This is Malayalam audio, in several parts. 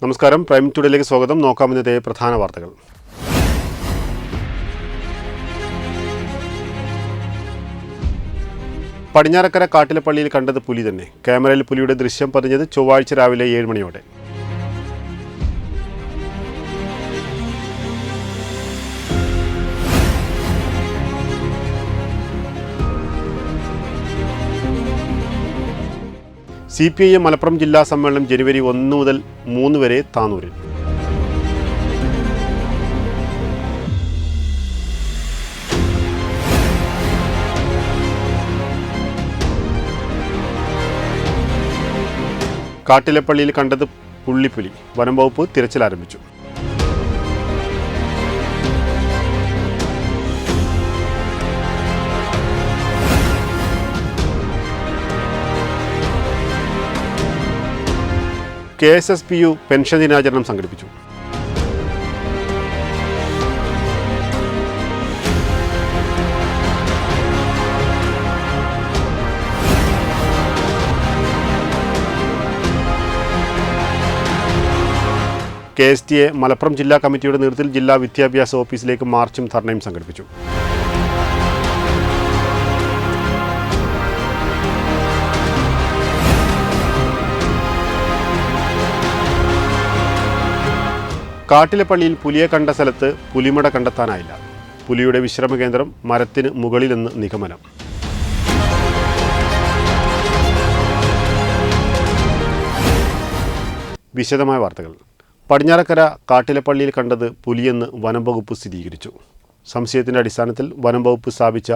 നമസ്കാരം, പ്രൈം ടുഡേയിലേക്ക് സ്വാഗതം. നോക്കാം ഇന്നത്തെ പ്രധാന വാർത്തകൾ. പടിഞ്ഞാറക്കര കാട്ടിലപ്പള്ളിയിൽ കണ്ടത് പുലി തന്നെ. ക്യാമറയിൽ പുലിയുടെ ദൃശ്യം പതിഞ്ഞത് ചൊവ്വാഴ്ച രാവിലെ 7 മണിയോടെ. CPIM മലപ്പുറം ജില്ലാ സമ്മേളനം ജനുവരി 1 മുതൽ 3 വരെ താനൂരിൽ. കാട്ടിലപ്പള്ളിയിൽ കണ്ടത് പുള്ളിപ്പുലി. വനം വകുപ്പ് തിരച്ചിൽ ആരംഭിച്ചു. KSSPU പെൻഷൻ ദിനാചരണം സംഘടിപ്പിച്ചു. KSTA മലപ്പുറം ജില്ലാ കമ്മിറ്റിയുടെ നേതൃത്വത്തിൽ ജില്ലാ വിദ്യാഭ്യാസ ഓഫീസിലേക്ക് മാർച്ചും ധർണയും സംഘടിപ്പിച്ചു. കാട്ടിലപ്പള്ളിയിൽ പുലിയെ കണ്ട സ്ഥലത്ത് പുലിമട കണ്ടെത്താനായില്ല. പുലിയുടെ വിശ്രമ കേന്ദ്രം മരത്തിന് മുകളിലെന്ന് നിഗമനം. വിശദമായ വാർത്തകൾ. പടിഞ്ഞാറക്കര കാട്ടിലപ്പള്ളിയിൽ കണ്ടത് പുലിയെന്ന് വനം വകുപ്പ് സ്ഥിരീകരിച്ചു. സംശയത്തിൻ്റെ അടിസ്ഥാനത്തിൽ വനം വകുപ്പ് സ്ഥാപിച്ച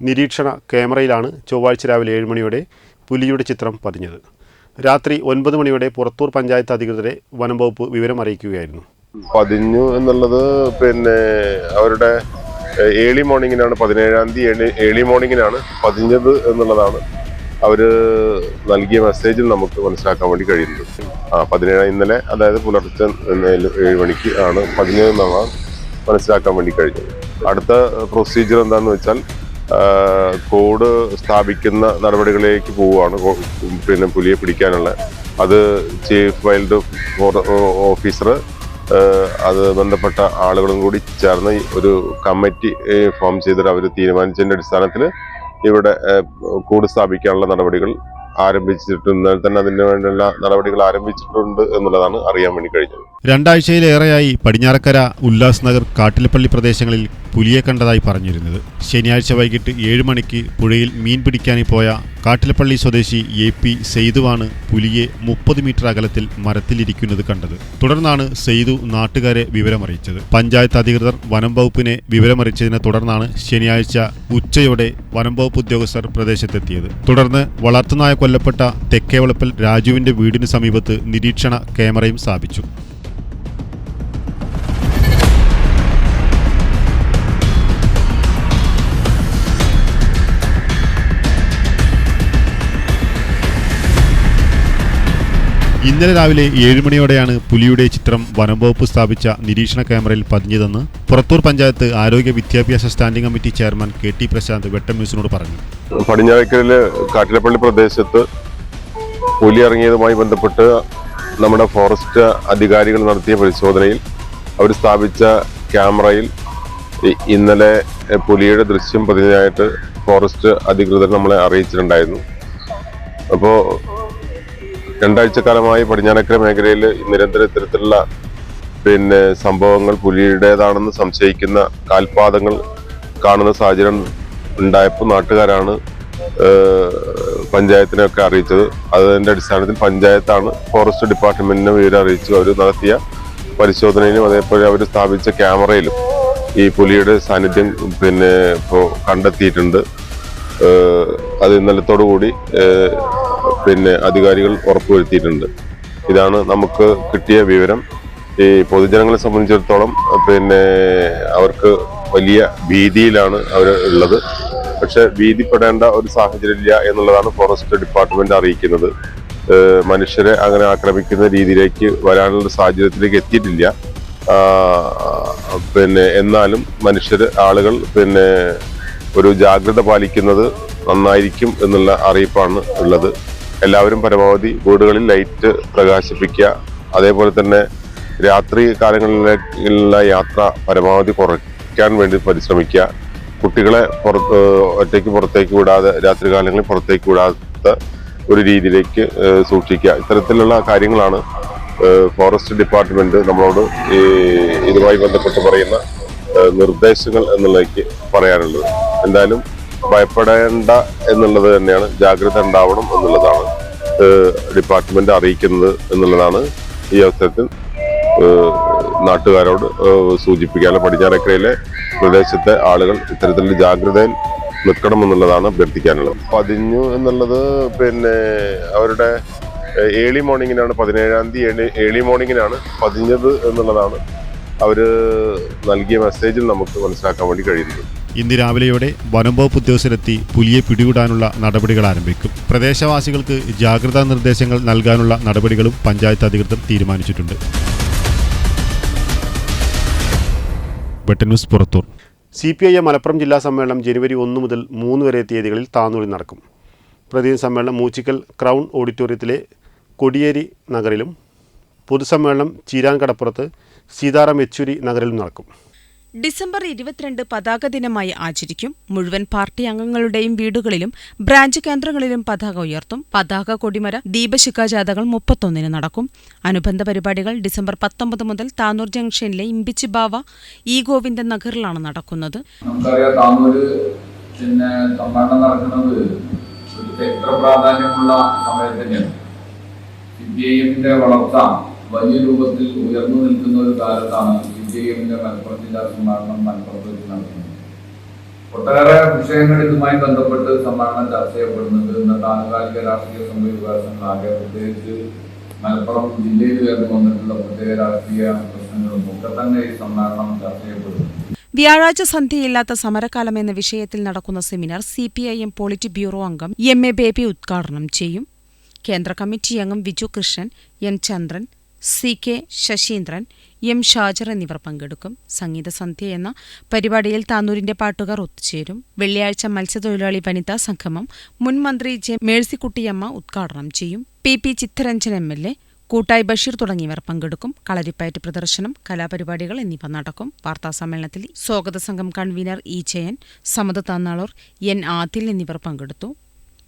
നിരീക്ഷണ ക്യാമറയിലാണ് ചൊവ്വാഴ്ച രാവിലെ 7 മണിയോടെ പുലിയുടെ ചിത്രം പതിഞ്ഞത്. രാത്രി 9 മണിയോടെ പുറത്തൂർ പഞ്ചായത്ത് അധികൃതരെ വനം വകുപ്പ് വിവരം അറിയിക്കുകയായിരുന്നു. പതിഞ്ഞു എന്നുള്ളത് അവരുടെ ഏർലി മോർണിംഗിനാണ്, 17-ാം തീയതി ഏർലി മോർണിംഗിനാണ് പതിഞ്ഞത് എന്നുള്ളതാണ് അവർ നൽകിയ മെസ്സേജിൽ നമുക്ക് മനസ്സിലാക്കാൻ വേണ്ടി കഴിയുന്നത്. 17 ഇന്നലെ, അതായത് പുലർച്ചെ 7 മണിക്ക് ആണ് പതിഞ്ഞതെന്നാണ് മനസ്സിലാക്കാൻ വേണ്ടി കഴിഞ്ഞത്. അടുത്ത പ്രൊസീജിയർ എന്താണെന്ന് വെച്ചാൽ കോഡ് സ്ഥാപിക്കുന്ന നടപടികളിലേക്ക് പോവുകയാണ്. പുലിയെ പിടിക്കാനുള്ള അത് ചീഫ് വൈൽഡ് ഓഫീസർ അത് ബന്ധപ്പെട്ട ആളുകളും കൂടി ചേർന്ന് ഒരു കമ്മിറ്റി ഫോം ചെയ്തിട്ട് അവർ തീരുമാനിച്ചതിൻ്റെ അടിസ്ഥാനത്തിൽ ഇവിടെ കൂട് സ്ഥാപിക്കാനുള്ള നടപടികൾ ആരംഭിച്ചിട്ടുണ്ട്. ഇന്നലെ തന്നെ അതിന് വേണ്ടിയുള്ള നടപടികൾ ആരംഭിച്ചിട്ടുണ്ട് എന്നുള്ളതാണ് അറിയാൻ വേണ്ടി കഴിഞ്ഞത്. 2 ആഴ്ചയിലേറെയായി പടിഞ്ഞാറക്കര ഉല്ലാസ് നഗർ കാട്ടിലപ്പള്ളി പ്രദേശങ്ങളിൽ പുലിയെ കണ്ടതായി പറഞ്ഞിരുന്നത്. ശനിയാഴ്ച വൈകിട്ട് 7 മണിക്ക് പുഴയിൽ മീൻ പിടിക്കാനായി പോയ കാട്ടിലപ്പള്ളി സ്വദേശി AP സെയ്തുവാണ് പുലിയെ 30 മീറ്റർ അകലത്തിൽ മരത്തിലിരിക്കുന്നത് കണ്ടത്. തുടർന്നാണ് സെയ്തു നാട്ടുകാരെ വിവരമറിയിച്ചത്. പഞ്ചായത്ത് അധികൃതർ വനം വകുപ്പിനെ വിവരമറിയിച്ചതിനെ തുടർന്നാണ് ശനിയാഴ്ച ഉച്ചയോടെ വനം വകുപ്പ് ഉദ്യോഗസ്ഥർ പ്രദേശത്തെത്തിയത്. തുടർന്ന് വളർത്തുനായ കൊല്ലപ്പെട്ട തെക്കേവളപ്പൽ രാജുവിന്റെ വീടിന് സമീപത്ത് നിരീക്ഷണ ക്യാമറയും സ്ഥാപിച്ചു. ഇന്നലെ രാവിലെ 7 മണിയോടെയാണ് പുലിയുടെ ചിത്രം വനം വകുപ്പ് സ്ഥാപിച്ച നിരീക്ഷണ ക്യാമറയിൽ പതിഞ്ഞതെന്ന് പുറത്തൂർ പഞ്ചായത്ത് ആരോഗ്യ വിദ്യാഭ്യാസ standing committee chairman KT Prashanth Vettam ന്യൂസിനോട് പറഞ്ഞു. പടിഞ്ഞാറക്കരയിലെ കാട്ടിലപ്പള്ളി പ്രദേശത്ത് പുലി ഇറങ്ങിയതുമായി ബന്ധപ്പെട്ട് നമ്മുടെ ഫോറസ്റ്റ് അധികാരികൾ നടത്തിയ പരിശോധനയിൽ അവർ സ്ഥാപിച്ച ക്യാമറയിൽ ഇന്നലെ പുലിയുടെ ദൃശ്യം പതിഞ്ഞതായിട്ട് ഫോറസ്റ്റ് അധികൃതർ നമ്മളെ അറിയിച്ചിട്ടുണ്ടായിരുന്നു. അപ്പോൾ 2 ആഴ്ചക്കാലമായി പടിഞ്ഞാറക്കര മേഖലയിൽ നിരന്തര ഇത്തരത്തിലുള്ള സംഭവങ്ങൾ പുലിയുടേതാണെന്ന് സംശയിക്കുന്ന കാൽപാദങ്ങൾ കാണുന്ന സാഹചര്യം ഉണ്ടായപ്പോൾ നാട്ടുകാരാണ് പഞ്ചായത്തിനെയൊക്കെ അറിയിച്ചത്. അതിൻ്റെ അടിസ്ഥാനത്തിൽ പഞ്ചായത്താണ് ഫോറസ്റ്റ് ഡിപ്പാർട്ട്മെന്റിനെ വിവരം അറിയിച്ചു. അവർ നടത്തിയ പരിശോധനയിലും അതേപോലെ അവർ സ്ഥാപിച്ച ക്യാമറയിലും ഈ പുലിയുടെ സാന്നിധ്യം ഇപ്പോൾ കണ്ടെത്തിയിട്ടുണ്ട്. അത് ഇന്നലത്തോടു കൂടി അധികാരികൾ ഉറപ്പുവരുത്തിയിട്ടുണ്ട്. ഇതാണ് നമുക്ക് കിട്ടിയ വിവരം. ഈ പൊതുജനങ്ങളെ സംബന്ധിച്ചിടത്തോളം അവർക്ക് വലിയ ഭീതിയിലാണ് അവർ ഉള്ളത്. പക്ഷെ ഭീതിപ്പെടേണ്ട ഒരു സാഹചര്യമില്ല എന്നുള്ളതാണ് ഫോറസ്റ്റ് ഡിപ്പാർട്ട്മെന്റ് അറിയിക്കുന്നത്. മനുഷ്യരെ അങ്ങനെ ആക്രമിക്കുന്ന രീതിയിലേക്ക് വരാനുള്ള സാഹചര്യത്തിലേക്ക് എത്തിയിട്ടില്ല. എന്നാലും ആളുകൾ ഒരു ജാഗ്രത പാലിക്കുന്നത് നന്നായിരിക്കും എന്നുള്ള അറിയിപ്പാണ് ഉള്ളത്. എല്ലാവരും പരമാവധി വീടുകളിൽ ലൈറ്റ് പ്രകാശിപ്പിക്കുക, അതേപോലെ തന്നെ രാത്രി കാലങ്ങളിലുള്ള യാത്ര പരമാവധി കുറയ്ക്കാൻ വേണ്ടി പരിശ്രമിക്കുക. കുട്ടികളെ പുറത്തേക്ക് വിടാതെ, രാത്രി കാലങ്ങളിൽ പുറത്തേക്ക് വിടാത്ത ഒരു രീതിയിലേക്ക് സൂക്ഷിക്കുക. ഇത്തരത്തിലുള്ള കാര്യങ്ങളാണ് ഫോറസ്റ്റ് ഡിപ്പാർട്ട്മെന്റ് നമ്മളോട് ഇതുമായി ബന്ധപ്പെട്ട് പറയുന്ന നിർദ്ദേശങ്ങൾ എന്നുള്ളതിലേക്ക് പറയാനുള്ളത്. എന്തായാലും ഭയപ്പെടേണ്ട എന്നുള്ളത് തന്നെയാണ്, ജാഗ്രത ഉണ്ടാവണം എന്നുള്ളതാണ് ഡിപ്പാർട്ട്മെന്റ് അറിയിക്കുന്നത് എന്നുള്ളതാണ് ഈ അവസരത്തിൽ നാട്ടുകാരോട് സൂചിപ്പിക്കാൻ. പടിഞ്ഞാറക്കരയിലെ പ്രദേശത്തെ ആളുകൾ ഇത്തരത്തിൽ ജാഗ്രതയിൽ നിൽക്കണമെന്നുള്ളതാണ് അഭ്യർത്ഥിക്കാനുള്ളത്. പതിഞ്ഞു എന്നുള്ളത് അവരുടെ ഏർലി മോർണിംഗിനാണ്, 17-ാം തീയതി ഏർലി മോർണിംഗിനാണ് പതിഞ്ഞത് എന്നുള്ളതാണ് അവര് നൽകിയ മെസ്സേജിൽ നമുക്ക് മനസ്സിലാക്കാൻ വേണ്ടി കഴിയുന്നത്. ഇന്ന് രാവിലെയോടെ വനം വകുപ്പ് ഉദ്യോഗസ്ഥരെത്തി പുലിയെ പിടികൂടാനുള്ള നടപടികൾ ആരംഭിക്കും. പ്രദേശവാസികൾക്ക് ജാഗ്രതാ നിർദ്ദേശങ്ങൾ നൽകാനുള്ള നടപടികളും പഞ്ചായത്ത് അധികൃതർ തീരുമാനിച്ചിട്ടുണ്ട്. വെട്ടൻ ന്യൂസ് പുറത്തൂർ. CPIM മലപ്പുറം ജില്ലാ സമ്മേളനം ജനുവരി 1 മുതൽ 3 വരെ തീയതികളിൽ താനൂരിൽ നടക്കും. പ്രതിനിധി സമ്മേളനം മൂച്ചിക്കൽ ക്രൗൺ ഓഡിറ്റോറിയത്തിലെ കൊടിയേരി നഗറിലും പൊതുസമ്മേളനം ചീരാൻകടപ്പുറത്ത് സീതാറാം യെച്ചൂരി നഗറിലും നടക്കും. ഡിസംബർ 22 പതാക ദിനമായി ആചരിക്കും. മുഴുവൻ പാർട്ടി അംഗങ്ങളുടെയും വീടുകളിലും ബ്രാഞ്ച് കേന്ദ്രങ്ങളിലും പതാക ഉയർത്തും. പതാക കൊടിമര ദീപശിഖാജാഥകൾ 31 നടക്കും. അനുബന്ധ പരിപാടികൾ ഡിസംബർ 19 മുതൽ താനൂർ ജംഗ്ഷനിലെ ഇമ്പിച്ചി ബാവ ഇ ഗോവിന്ദൻ നഗറിലാണ് നടക്കുന്നത്. നമുക്കറിയാം താനൂര് സമ്മേളനം നടക്കുന്നത് എത്ര പ്രാധാന്യമുള്ള സമയം തന്നെയാണ്. CPIMന്റെ വളർച്ച വലിയ രൂപത്തിൽ ഉയർന്നു നിൽക്കുന്ന ഒരു കാലത്താണ് CPIMന്റെ മലപ്പുറം ജില്ലാ സമ്മേളനം മലപ്പുറത്ത് വെച്ച് നടക്കുന്നത്. ഒട്ടേറെ വിഷയങ്ങൾ ഇതുമായി ബന്ധപ്പെട്ട് സമ്മേളനം ചർച്ച ചെയ്യപ്പെടുന്നുണ്ട്. ഇന്നത്തെ ആനുകാലിക രാഷ്ട്രീയ സംഭവ വികാസങ്ങളാകെ, പ്രത്യേകിച്ച് മലപ്പുറം ജില്ലയിൽ ഉയർന്നു വന്നിട്ടുള്ള പ്രത്യേക രാഷ്ട്രീയ പ്രശ്നങ്ങളും ഒക്കെ തന്നെ ഈ സമ്മേളനം ചർച്ച ചെയ്യപ്പെടുന്നു. വ്യാഴാഴ്ച സന്ധ്യയില്ലാത്ത സമരകാലം എന്ന വിഷയത്തിൽ നടക്കുന്ന സെമിനാർ CPIM പോളിറ്റ് ബ്യൂറോ അംഗം MA ബേബി ഉദ്ഘാടനം ചെയ്യും. കേന്ദ്ര കമ്മിറ്റി അംഗം വിജു കൃഷ്ണൻ, N ചന്ദ്രൻ, CK ശശീന്ദ്രൻ, M ഷാജർ എന്നിവർ പങ്കെടുക്കും. സംഗീത സന്ധ്യ എന്ന പരിപാടിയിൽ താനൂരിന്റെ പാട്ടുകാർ ഒത്തുചേരും. വെള്ളിയാഴ്ച മത്സ്യത്തൊഴിലാളി വനിതാ സംഗമം മുൻ മന്ത്രി J മേഴ്സിക്കുട്ടിയമ്മ ഉദ്ഘാടനം ചെയ്യും. PP ചിത്തരഞ്ജൻ MLA, കൂട്ടായി ബഷീർ തുടങ്ങിയവർ പങ്കെടുക്കും. കളരിപ്പയറ്റ് പ്രദർശനം, കലാപരിപാടികൾ എന്നിവ നടക്കും. വാർത്താസമ്മേളനത്തിൽ സ്വാഗത സംഘം convener E Jayan, Samad Thannalur, N Adil എന്നിവർ പങ്കെടുത്തു.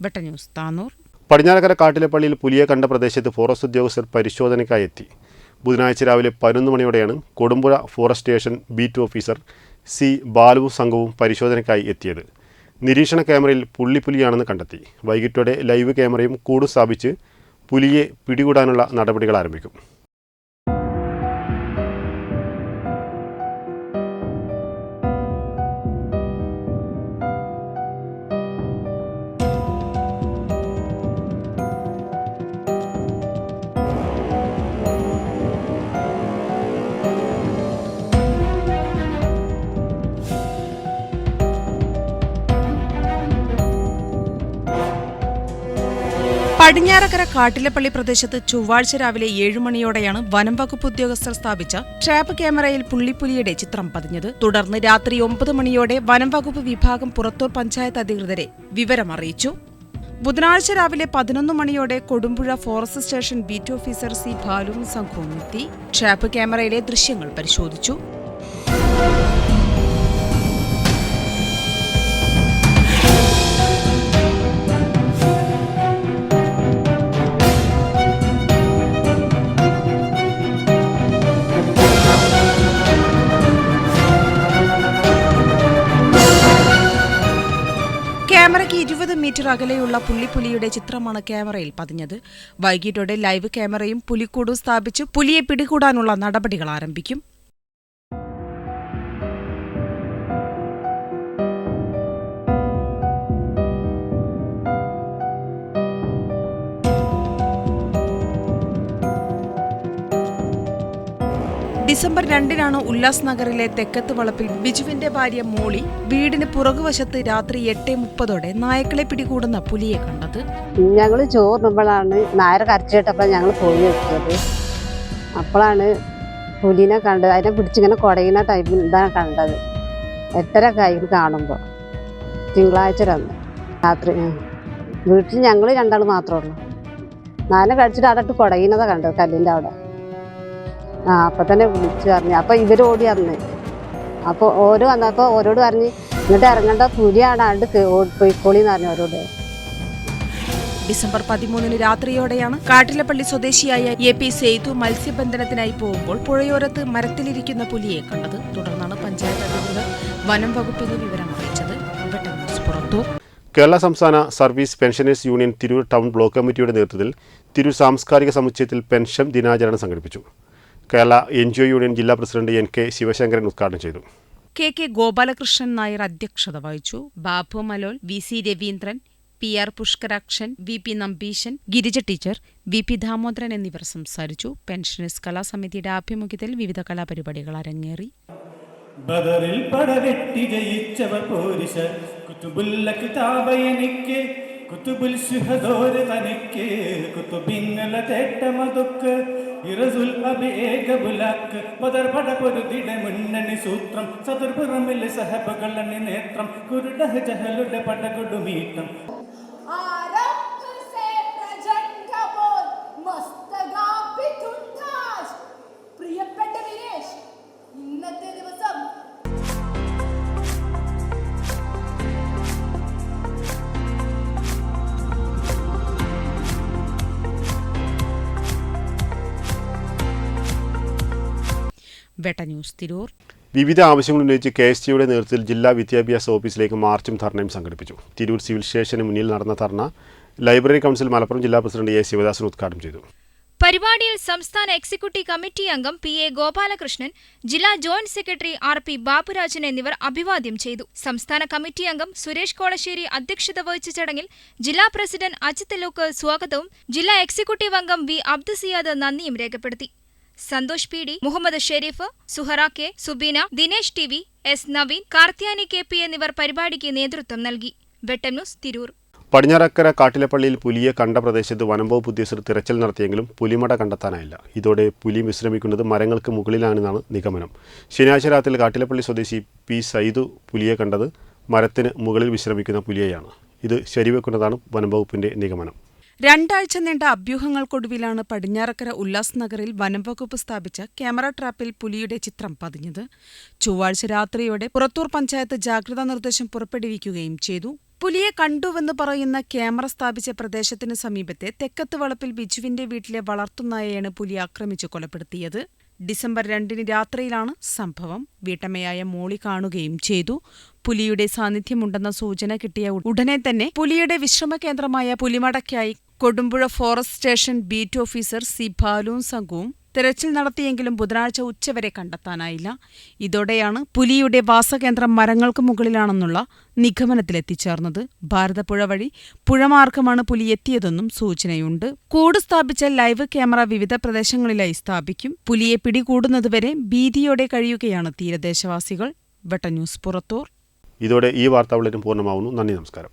വെട്ട ന്യൂസ് താനൂർ. പടിഞ്ഞാറക്കര കാട്ടിലപ്പള്ളിയിൽ പുലിയെ കണ്ട പ്രദേശത്ത് ഫോറസ്റ്റ് ഉദ്യോഗസ്ഥർ പരിശോധനയ്ക്കായി എത്തി. ബുധനാഴ്ച രാവിലെ 11 മണിയോടെയാണ് Kodumpuzha forest station beat officer C ബാലുവും സംഘവും പരിശോധനയ്ക്കായി എത്തിയത്. നിരീക്ഷണ ക്യാമറയിൽ പുള്ളിപ്പുലിയാണെന്ന് കണ്ടെത്തി. വൈകിട്ടോടെ ലൈവ് ക്യാമറയും കൂടും സ്ഥാപിച്ച് പുലിയെ പിടികൂടാനുള്ള നടപടികൾ ആരംഭിക്കും. പടിഞ്ഞാറക്കര കാട്ടിലപ്പള്ളി പ്രദേശത്ത് ചൊവ്വാഴ്ച രാവിലെ 7 മണിയോടെയാണ് വനം വകുപ്പ് ഉദ്യോഗസ്ഥർ സ്ഥാപിച്ച ട്രാപ്പ് ക്യാമറയിൽ പുള്ളിപ്പുലിയുടെ ചിത്രം പതിഞ്ഞത്. തുടർന്ന് രാത്രി 9 മണിയോടെ വനം വകുപ്പ് വിഭാഗം പുറത്തൂർ പഞ്ചായത്ത് അധികൃതരെ വിവരമറിയിച്ചു. ബുധനാഴ്ച രാവിലെ 11 മണിയോടെ Kodumpuzha forest station beat officer C ബാലുവും സംഘവും എത്തി. ട്രാപ്പ് ക്യാമറയിലെ ദൃശ്യങ്ങൾ പരിശോധിച്ചു. ക്യാമറയ്ക്ക് 20 മീറ്റർ അകലെയുള്ള പുള്ളിപ്പുലിയുടെ ചിത്രമാണ് ക്യാമറയിൽ പതിഞ്ഞത്. വൈകിട്ടോടെ ലൈവ് ക്യാമറയും പുലിക്കൂടും സ്ഥാപിച്ച് പുലിയെ പിടികൂടാനുള്ള നടപടികൾ ആരംഭിക്കും. ഡിസംബർ 2 ഉല്ലാസ് നഗറിലെ തെക്കത്ത് വളപ്പിൽ ബിജുവിന്റെ ഭാര്യ മോളി വീടിന് പുറകുവശത്ത് രാത്രി 8:30 നായക്കളെ പിടികൂടുന്ന പുലിയെ കണ്ടത്. ഞങ്ങള് ചോറിനുമ്പോഴാണ് നായർ കരച്ചിട്ടപ്പോൾ ഞങ്ങൾ പോയി വെച്ചത്. അപ്പോഴാണ് പുലിനെ കണ്ടത്. അതിനെ പിടിച്ചിങ്ങനെ കുടയുന്ന ടൈമിൽ ഇതാണ് കണ്ടത്. 8:30 കയ്യിൽ കാണുമ്പോൾ തിങ്കളാഴ്ച രാത്രി വീട്ടിൽ ഞങ്ങൾ 2 ആൾ മാത്രമേ ഉള്ളൂ. നായനെ കടിച്ചിട്ട് അവിടെ കുടയുന്നതാണ് കണ്ടത്, കല്ലിൻ്റെ അവിടെ. അപ്പം തന്നെ വിളിച്ചു പറഞ്ഞു. അപ്പോൾ ഇവർ ഓടി വന്ന്. അപ്പോൾ ഓരോ വന്നപ്പോൾ ഓരോട് പറഞ്ഞ് ഇങ്ങോട്ട് ഇറങ്ങേണ്ട പുലിയാണ് പോയിക്കോളിന്ന് പറഞ്ഞു ഓരോട്. ഡിസംബർ 13 രാത്രിയോടെയാണ് കാട്ടിലപ്പള്ളി സ്വദേശിയായ AP സെയ്തു മത്സ്യബന്ധനത്തിനായി പോകുമ്പോൾ പുഴയോരത്ത് മരത്തിലിരിക്കുന്ന പുലിയെ കണ്ടത്. തുടർന്നാണ് പഞ്ചായത്ത് അധികൃതർ വനം വകുപ്പിന് വിവരം അറിയിച്ചത്. പുറത്തൂർ. കേരള സംസ്ഥാന service pensioners union Tirur town block കമ്മിറ്റിയുടെ നേതൃത്വത്തിൽ തിരൂർ സാംസ്കാരിക സമുച്ചയത്തിൽ പെൻഷൻ ദിനാചരണം സംഘടിപ്പിച്ചു. കേരള NGO യൂണിയൻ ജില്ലാ പ്രസിഡന്റ് NK ശിവശങ്കരൻ ഉദ്ഘാടനം ചെയ്തു. KK ഗോപാലകൃഷ്ണൻ നായർ അധ്യക്ഷത വഹിച്ചു. Babu Malol, VC Raveendran, PR Pushkarakshan, VP Nambeesan, Girija teacher, VP Damodaran എന്നിവർ സംസാരിച്ചു. പെൻഷനേഴ്സ് കലാസമിതിയുടെ ആഭിമുഖ്യത്തിൽ വിവിധ കലാപരിപാടികൾ അരങ്ങേറി. ബദറിൽ പടവെട്ടി ജയിച്ചവർ പോരിശ കുതുബുൽ കിതാബയനിക്ക് കുതുബുൽ ശുഹദോർ തനിക്ക് കുതുബിങ്ങല തേട്ടമതുക്ക് ഇറസുൽ അബേക ബുലാക്ക് ബദർ പട പൊരുതിട മുന്നണി സൂത്രം സദർപുറമിൽ സഹബകളണി നേത്രം കുരുടഹ ജഹലുടെ പടകൊടുമീട്ടം പ്രിയപ്പെട്ട വിനേഷ്, ഇന്നത്തെ ദിവസം വെട്ട ന്യൂസ് തിരൂർ. വിവിധ ആവശ്യങ്ങൾ ഉന്നയിച്ച് KSTയുടെ നേതൃത്വത്തിൽ ജില്ലാ വിദ്യാഭ്യാസ ഓഫീസിലേക്ക് മാർച്ചും ധർണയും സംഘടിപ്പിച്ചു. തിരൂർ സിവിൽ സ്റ്റേഷന് മുന്നിൽ നടന്ന ധർണ ലൈബ്രറി കൗൺസിൽ മലപ്പുറം ജില്ലാ പ്രസിഡന്റ് A ശിവദാസൻ ഉദ്ഘാടനം ചെയ്തു. പരിപാടിയിൽ സംസ്ഥാന എക്സിക്യൂട്ടീവ് കമ്മിറ്റി അംഗം PA ഗോപാലകൃഷ്ണൻ, ജില്ലാ ജോയിന്റ് സെക്രട്ടറി RP ബാബുരാജൻ എന്നിവർ അഭിവാദ്യം ചെയ്തു. സംസ്ഥാന കമ്മിറ്റി അംഗം സുരേഷ് കോളശ്ശേരി അധ്യക്ഷത വഹിച്ച ചടങ്ങിൽ ജില്ലാ പ്രസിഡന്റ് അജിത് ലൂക്ക് സ്വാഗതവും ജില്ലാ എക്സിക്യൂട്ടീവ് അംഗം V അബ്ദുസിയാദ് നന്ദിയും രേഖപ്പെടുത്തി. Santhosh PD, Muhammad Sharif, Suhara K, Subeena, Dinesh TV, S Naveen, Karthyani KP എന്നിവർ പരിപാടിക്ക് നേതൃത്വം നൽകി. വെട്ടം ന്യൂസ് തിരൂർ. പടിഞ്ഞാറക്കര കാട്ടിലപ്പള്ളിയിൽ പുലിയെ കണ്ട പ്രദേശത്ത് വനം വകുപ്പ് ഉദ്യോഗസ്ഥർ തിരച്ചിൽ നടത്തിയെങ്കിലും പുലിമട കണ്ടെത്താനായില്ല. ഇതോടെ പുലി വിശ്രമിക്കുന്നത് മരങ്ങൾക്ക് മുകളിലാണെന്നാണ് നിഗമനം. ശനിയാഴ്ച രാത്രി കാട്ടിലപ്പള്ളി സ്വദേശി P സൈദു പുലിയെ കണ്ടത് മരത്തിന് മുകളിൽ വിശ്രമിക്കുന്ന പുലിയെയാണ്. ഇത് ശരിവെക്കുന്നതാണ് വനം വകുപ്പിന്റെ നിഗമനം. 2 ആഴ്ച നീണ്ട അഭ്യൂഹങ്ങൾക്കൊടുവിലാണ് പടിഞ്ഞാറക്കര ഉല്ലാസ് നഗറിൽ വനംവകുപ്പ് സ്ഥാപിച്ച ക്യാമറ ട്രാപ്പിൽ പുലിയുടെ ചിത്രം പതിഞ്ഞത്. ചൊവ്വാഴ്ച രാത്രിയോടെ പുറത്തൂർ പഞ്ചായത്ത് ജാഗ്രതാ നിർദ്ദേശം പുറപ്പെടുവിക്കുകയും ചെയ്തു. പുലിയെ കണ്ടുവെന്ന് പറയുന്ന ക്യാമറ സ്ഥാപിച്ച പ്രദേശത്തിന് സമീപത്തെ തെക്കത്ത് വളപ്പിൽ ബിജുവിന്റെ വീട്ടിലെ വളർത്തുനായയാണ് പുലി ആക്രമിച്ച് കൊലപ്പെടുത്തിയത്. ഡിസംബർ 2 രാത്രിയിലാണ് സംഭവം. വീട്ടമ്മയായ മോളി കാണുകയും ചെയ്തു. പുലിയുടെ സാന്നിധ്യമുണ്ടെന്ന സൂചന കിട്ടിയ ഉടനെ തന്നെ പുലിയുടെ വിശ്രമ കേന്ദ്രമായ പുലിമടയ്ക്കായി Kodumpuzha forest station beat officer C ബാലുവും സംഘവും തെരച്ചിൽ നടത്തിയെങ്കിലും ബുധനാഴ്ച ഉച്ചവരെ കണ്ടെത്താനായില്ല. ഇതോടെയാണ് പുലിയുടെ വാസകേന്ദ്രം മരങ്ങൾക്ക് മുകളിലാണെന്നുള്ള നിഗമനത്തിലെത്തിച്ചേർന്നത്. ഭാരതപ്പുഴ വഴി പുഴമാർഗമാണ് പുലി എത്തിയതെന്നും സൂചനയുണ്ട്. കൂട് സ്ഥാപിച്ച ലൈവ് ക്യാമറ വിവിധ പ്രദേശങ്ങളിലായി സ്ഥാപിക്കും. പുലിയെ പിടികൂടുന്നതുവരെ ഭീതിയോടെ കഴിയുകയാണ് തീരദേശവാസികൾ. വെട്ട ന്യൂസ് പുറത്തൂർ. ഇതോടെ ഈ വാർത്താ ബുള്ളറ്റിൻ പൂർണ്ണമാവുന്നു. നന്ദി, നമസ്കാരം.